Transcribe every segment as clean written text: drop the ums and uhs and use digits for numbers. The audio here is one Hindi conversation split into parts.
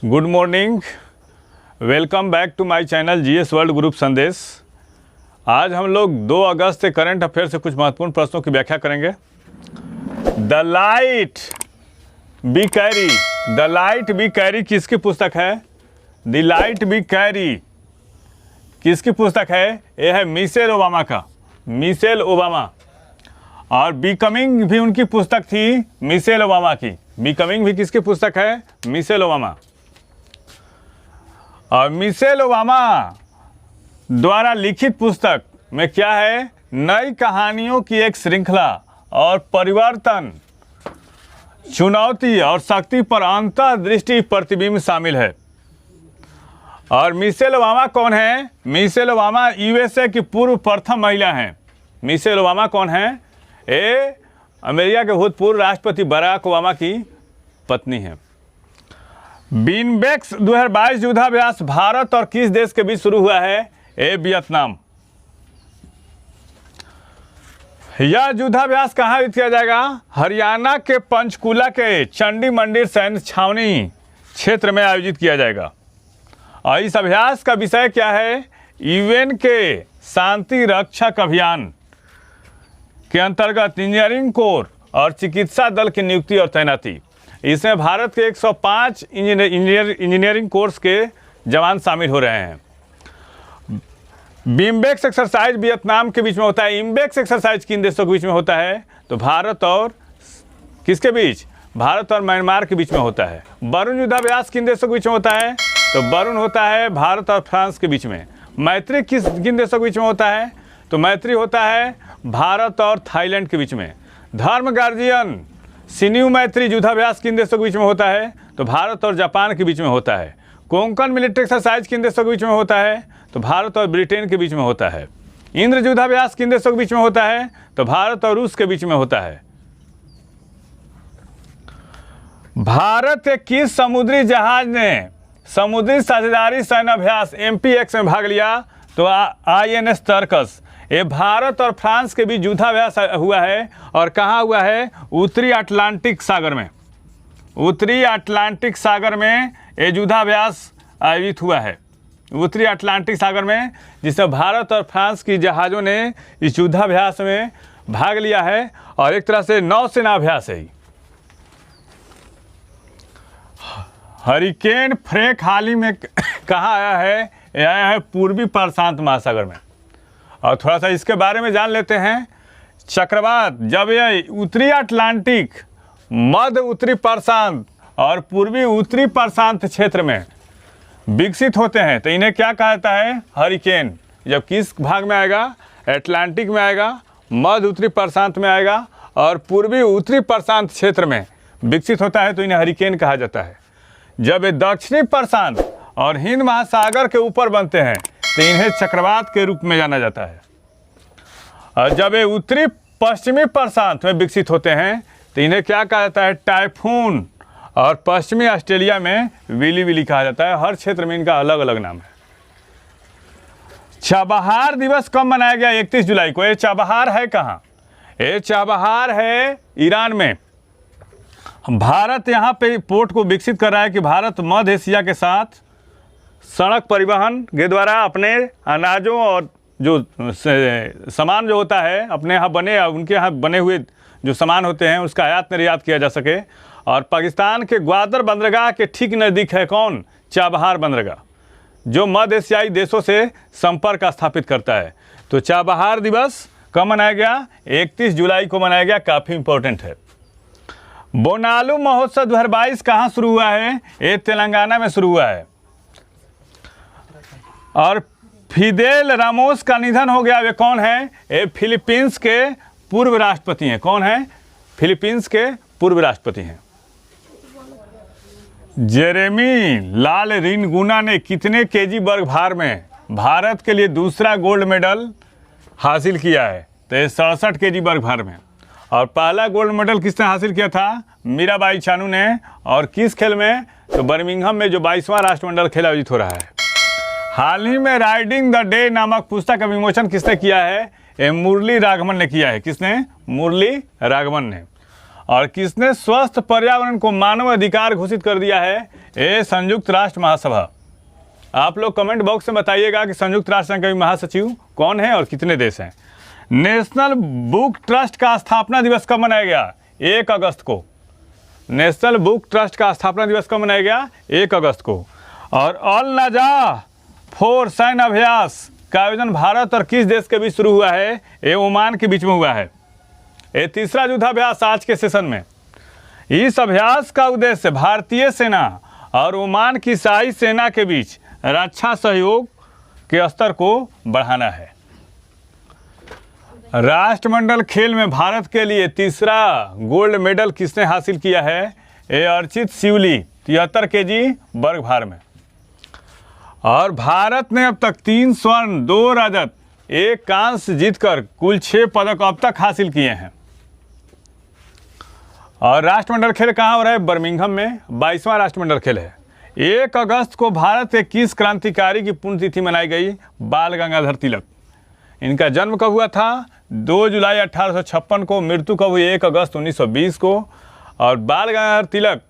Good morning, welcome back to my channel GS world group Sandesh. आज हम लोग 2 अगस्त से करंट अफेयर से कुछ महत्वपूर्ण प्रश्नों की व्याख्या करेंगे। The light be carry, the light be carry किसकी पुस्तक है? द लाइट बी कैरी किसकी पुस्तक है? यह है मिशेल ओबामा का, मिशेल ओबामा। और बिकमिंग भी उनकी पुस्तक थी, मिशेल ओबामा की। बिकमिंग भी किसकी पुस्तक है? Michelle Obama. और मिशेल ओबामा द्वारा लिखित पुस्तक में क्या है? नई कहानियों की एक श्रृंखला और परिवर्तन, चुनौती और शक्ति पर अंतर्दृष्टि प्रतिबिंब शामिल है। और मिशेल ओबामा कौन है? मिशेल ओबामा यूएसए की पूर्व प्रथम महिला हैं। मिशेल ओबामा कौन है? ये अमेरिका के भूतपूर्व राष्ट्रपति बराक ओबामा की पत्नी है। बीनबेक्स 2022 युद्धाभ्यास भारत और किस देश के बीच शुरू हुआ है? ए वियतनाम। यह युद्धाभ्यास कहाँ आयोजित किया जाएगा? हरियाणा के पंचकुला के चंडी मंदिर सैन्य छावनी क्षेत्र में आयोजित किया जाएगा। और इस अभ्यास का विषय क्या है? यूएन के शांति रक्षक अभियान के अंतर्गत इंजीनियरिंग कोर और चिकित्सा दल की नियुक्ति और तैनाती। इसमें भारत के 105 इंजीनियरिंग कोर्स के जवान शामिल हो रहे हैं। बीमबेक्स एक्सरसाइज वियतनाम के बीच में होता है। इम्बेक्स एक्सरसाइज किन देशों के बीच में होता है? तो भारत और किसके बीच? भारत और म्यांमार के बीच में होता है। वरुण युद्धाभ्यास किन देशों के बीच में होता है? तो वरुण होता है भारत और फ्रांस के बीच में। मैत्री किन देशों के बीच में होता है? तो मैत्री होता है भारत और थाईलैंड के बीच में। धर्म गार्जियन सिन्यू मैत्री युद्धाभ्यास किन देशों के बीच में होता है? तो भारत और जापान के बीच में होता है। कोंकण मिलिट्री एक्सरसाइज किन देशों के बीच में होता है? तो भारत और ब्रिटेन के बीच में होता है। इंद्र युद्धाभ्यास किन देशों के बीच में होता है? तो भारत और रूस के बीच में होता है। भारत के किस समुद्री जहाज ने समुद्री साझेदारी सैन्य अभ्यास MPX में भाग लिया? तो INS तर्कस। ये भारत और फ्रांस के बीच युद्धाभ्यास हुआ है। और कहाँ हुआ है? उत्तरी अटलांटिक सागर में। उत्तरी अटलांटिक सागर में ये युद्धाभ्यास आयोजित हुआ है। उत्तरी अटलांटिक सागर में, जिसमें भारत और फ्रांस की जहाज़ों ने इस युद्धाभ्यास में भाग लिया है। और एक तरह से नौसेना अभ्यास है। हरिकेन फ्रैंक हाल ही में कहाँ आया है? यह आया है पूर्वी प्रशांत महासागर में। और थोड़ा सा इसके बारे में जान लेते हैं। चक्रवात जब यह उत्तरी अटलांटिक, मध्य उत्तरी प्रशांत और पूर्वी उत्तरी प्रशांत क्षेत्र में विकसित होते हैं तो इन्हें क्या कहा जाता है? हरिकेन। जब किस भाग में आएगा? अटलांटिक में आएगा, मध्य उत्तरी प्रशांत में आएगा और पूर्वी उत्तरी प्रशांत क्षेत्र में विकसित होता है तो इन्हें हरिकेन कहा जाता है। जब ये दक्षिणी प्रशांत और हिंद महासागर के ऊपर बनते हैं तो इन्हें चक्रवात के रूप में जाना जाता है। और जब ये उत्तरी पश्चिमी प्रशांत में विकसित होते हैं तो इन्हें क्या कहा जाता है? टाइफून। और पश्चिमी ऑस्ट्रेलिया में विली विली कहा जाता है। हर क्षेत्र में इनका अलग अलग नाम है। चाबहार दिवस कब मनाया गया? 31 जुलाई को। ये चाबहार है कहाँ? ये चाबहार है ईरान में। भारत यहाँ पे पोर्ट को विकसित कर रहा है कि भारत मध्य एशिया के साथ सड़क परिवहन के द्वारा अपने अनाजों और जो सामान जो होता है अपने यहाँ बने, उनके यहाँ बने हुए जो सामान होते हैं उसका आयात निर्यात किया जा सके। और पाकिस्तान के ग्वादर बंदरगाह के ठीक नज़दीक है कौन? चाबहार बंदरगाह, जो मध्य एशियाई देशों से संपर्क स्थापित करता है। तो चाबहार दिवस कब मनाया गया? 31 जुलाई को मनाया गया। काफ़ी इंपॉर्टेंट है। बोनालू महोत्सव 2022 कहाँ शुरू हुआ है? ये तेलंगाना में शुरू हुआ है। और फिदेल रामोस का निधन हो गया। वे कौन है? ये फिलीपींस के पूर्व राष्ट्रपति हैं। कौन है? फिलीपींस के पूर्व राष्ट्रपति हैं। जेरेमी लाल रिनगुना ने कितने केजी वर्ग भार में भारत के लिए दूसरा गोल्ड मेडल हासिल किया है? तो ये 67 केजी वर्ग भार में। और पहला गोल्ड मेडल किसने हासिल किया था? मीराबाई चानू ने। और किस खेल में? तो बर्मिंघम में जो 22वां राष्ट्रमंडल खेल आयोजित हो रहा है। हाल ही में राइडिंग द डे नामक पुस्तक का विमोचन किसने किया है? मुरली राघवन ने किया है। किसने? मुरली राघवन ने। और किसने स्वस्थ पर्यावरण को मानव अधिकार घोषित कर दिया है? ये संयुक्त राष्ट्र महासभा। आप लोग कमेंट बॉक्स में बताइएगा कि संयुक्त राष्ट्र संघ के महासचिव कौन है और कितने देश हैं। नेशनल बुक ट्रस्ट का स्थापना दिवस कब मनाया गया? 1 अगस्त को। नेशनल बुक ट्रस्ट का स्थापना दिवस कब मनाया गया? 1 अगस्त को। और अल नजाह 4 सैन्य अभ्यास का आयोजन भारत और किस देश के बीच शुरू हुआ है? ये ओमान के बीच में हुआ है। ये तीसरा युद्धाभ्यास आज के सेशन में। इस अभ्यास का उद्देश्य भारतीय सेना और ओमान की शाही सेना के बीच रक्षा सहयोग के स्तर को बढ़ाना है। राष्ट्रमंडल खेल में भारत के लिए तीसरा गोल्ड मेडल किसने हासिल किया है? ये अर्चित शिवली 73 केजी वर्ग भार में। और भारत ने अब तक 3 स्वर्ण 2 रजत 1 कांस्य जीतकर कुल 6 पदक अब तक हासिल किए हैं। और राष्ट्रमंडल खेल कहाँ हो रहा है? बर्मिंघम में 22वां राष्ट्रमंडल खेल है। 1 अगस्त को भारत के किस क्रांतिकारी की पुण्यतिथि मनाई गई? बाल गंगाधर तिलक। इनका जन्म कब हुआ था? 2 जुलाई 1856 को। मृत्यु कब हुई? 1 अगस्त 1920 को। और बाल गंगाधर तिलक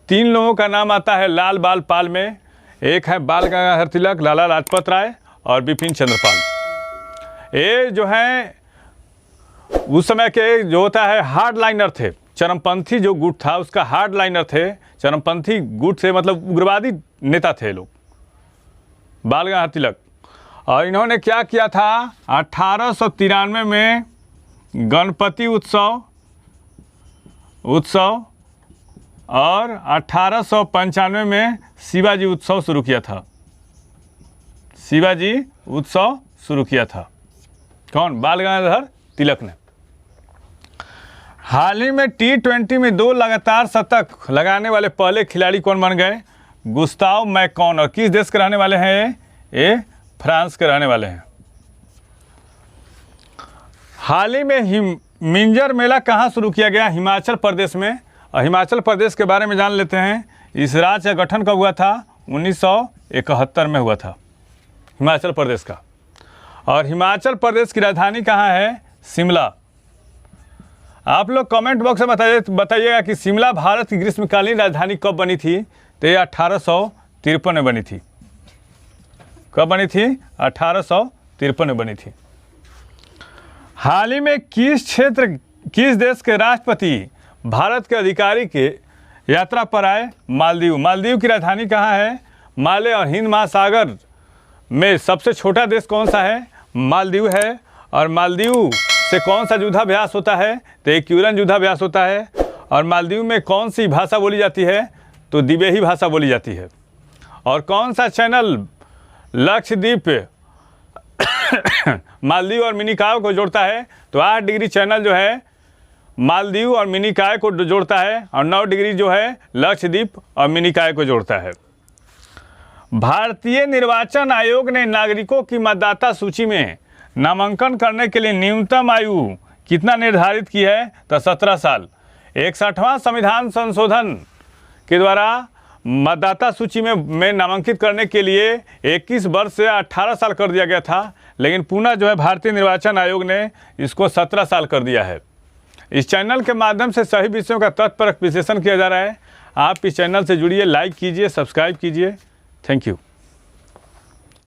3 लोगों का नाम आता है लाल बाल पाल में। एक है बाल गंगाधर तिलक, लाला लाजपत राय और बिपिन चंद्र पाल। ये जो है उस समय के जो होता है हार्ड लाइनर थे। चरमपंथी जो गुट था उसका हार्ड लाइनर थे। चरमपंथी गुट से मतलब उग्रवादी नेता थे लोग, बाल गंगाधर तिलक। और इन्होंने क्या किया था? 1893 में गणपति उत्सव और 1895 में शिवाजी उत्सव शुरू किया था। शिवाजी उत्सव शुरू किया था कौन? बाल गंगाधर तिलक ने। हाल ही में T20 में 2 लगातार शतक लगाने वाले पहले खिलाड़ी कौन बन गए? गुस्ताव मैकॉन। और किस देश के रहने वाले हैं? ये फ्रांस के रहने वाले हैं। हाल ही में मिंजर मेला कहाँ शुरू किया गया? हिमाचल प्रदेश में। और हिमाचल प्रदेश के बारे में जान लेते हैं। इस राज्य का गठन कब हुआ था? 1971 में हुआ था हिमाचल प्रदेश का। और हिमाचल प्रदेश की राजधानी कहाँ है? शिमला। आप लोग कमेंट बॉक्स में बताइएगा कि शिमला भारत की ग्रीष्मकालीन राजधानी कब बनी थी? तो ये 1853 में बनी थी। कब बनी थी? 1853 में बनी थी। हाल ही में किस देश के राष्ट्रपति भारत के अधिकारी के यात्रा पर आए? मालदीव। मालदीव की राजधानी कहाँ है? माले। और हिंद महासागर में सबसे छोटा देश कौन सा है? मालदीव है। और मालदीव से कौन सा युद्धाभ्यास होता है? तो एक क्यूरन युद्धाभ्यास होता है। और मालदीव में कौन सी भाषा बोली जाती है? तो दिवेही भाषा बोली जाती है। और कौन सा चैनल लक्षद्वीप मालदीव और मिनिकॉय को जोड़ता है? तो 8 डिग्री चैनल जो है मालदीव और मिनिकॉय को जोड़ता है। और 9 डिग्री जो है लक्षद्वीप और मिनिकॉय को जोड़ता है। भारतीय निर्वाचन आयोग ने नागरिकों की मतदाता सूची में नामांकन करने के लिए न्यूनतम आयु कितना निर्धारित की है? तो 17 साल। 61वां संविधान संशोधन के द्वारा मतदाता सूची में नामांकित करने के लिए 21 वर्ष से 18 साल कर दिया गया था। लेकिन पुनः जो है भारतीय निर्वाचन आयोग ने इसको 17 साल कर दिया है। इस चैनल के माध्यम से सभी विषयों का तथ्यपरक विश्लेषण किया जा रहा है। आप इस चैनल से जुड़िए, लाइक कीजिए, सब्सक्राइब कीजिए। Thank you.